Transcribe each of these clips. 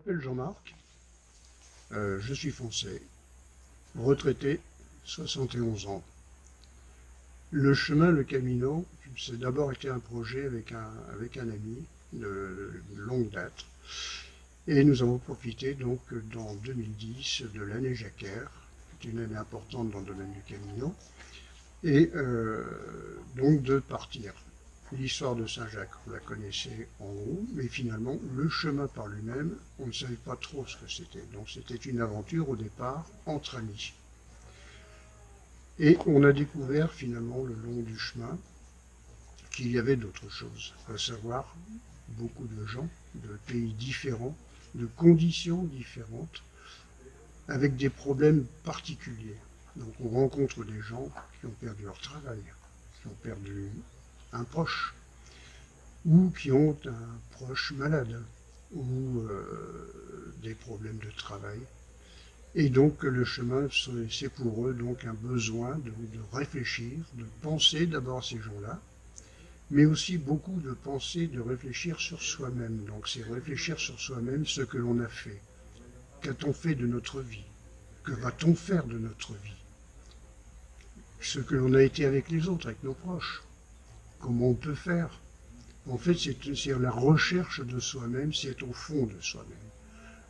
Je m'appelle Jean-Marc, je suis français, retraité, 71 ans. Le chemin, le Camino, c'est d'abord été un projet avec un ami de longue date. Et nous avons profité donc dans 2010 de l'année Jacquère, qui est une année importante dans le domaine du Camino, et donc de partir. L'histoire de Saint-Jacques, on la connaissait en haut, mais finalement, le chemin par lui-même, on ne savait pas trop ce que c'était. Donc c'était une aventure au départ entre amis. Et on a découvert finalement le long du chemin qu'il y avait d'autres choses, à savoir beaucoup de gens de pays différents, de conditions différentes, avec des problèmes particuliers. Donc on rencontre des gens qui ont perdu leur travail, qui ont perdu un proche, ou qui ont un proche malade, ou des problèmes de travail. Et donc le chemin, c'est pour eux donc un besoin de réfléchir, de penser d'abord à ces gens-là, mais aussi beaucoup de penser, de réfléchir sur soi-même. Donc c'est réfléchir sur soi-même ce que l'on a fait. Qu'a-t-on fait de notre vie? Que va-t-on faire de notre vie? Ce que l'on a été avec les autres, avec nos proches. Comment on peut faire? En fait, c'est la recherche de soi-même, c'est au fond de soi-même.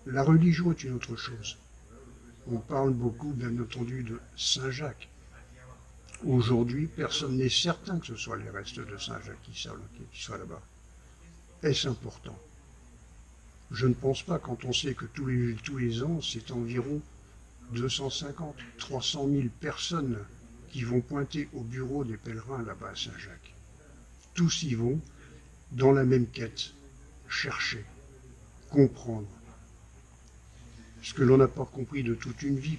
La religion est une autre chose. On parle beaucoup, bien entendu, de Saint-Jacques. Aujourd'hui, personne n'est certain que ce soit les restes de Saint-Jacques qui soient là-bas. Est-ce important? Je ne pense pas, quand on sait que tous les ans, c'est environ 250, 300 000 personnes qui vont pointer au bureau des pèlerins là-bas à Saint-Jacques. Tous y vont dans la même quête, chercher, comprendre. Ce que l'on n'a pas compris de toute une vie,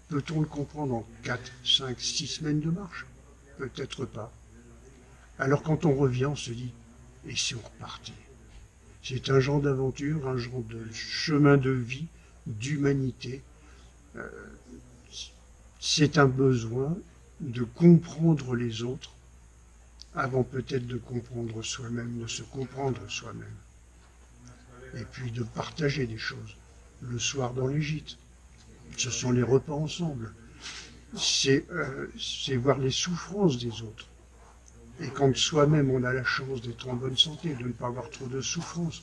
peut-on le comprendre en 4, 5, 6 semaines de marche? Peut-être pas. Alors quand on revient, on se dit, et si on repartait? C'est un genre d'aventure, un genre de chemin de vie, d'humanité. C'est un besoin de comprendre les autres avant peut-être de comprendre soi-même, de se comprendre soi-même. Et puis de partager des choses. Le soir dans les gîtes, ce sont les repas ensemble. C'est voir les souffrances des autres. Et quand soi-même on a la chance d'être en bonne santé, de ne pas avoir trop de souffrance,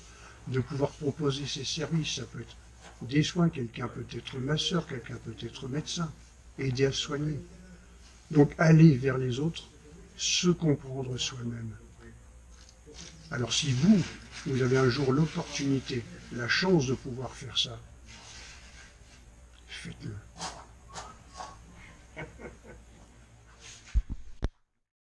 de pouvoir proposer ses services, ça peut être des soins, quelqu'un peut être masseur, quelqu'un peut être médecin, aider à soigner. Donc aller vers les autres, se comprendre soi-même. Alors si vous avez un jour l'opportunité, la chance de pouvoir faire ça, faites-le.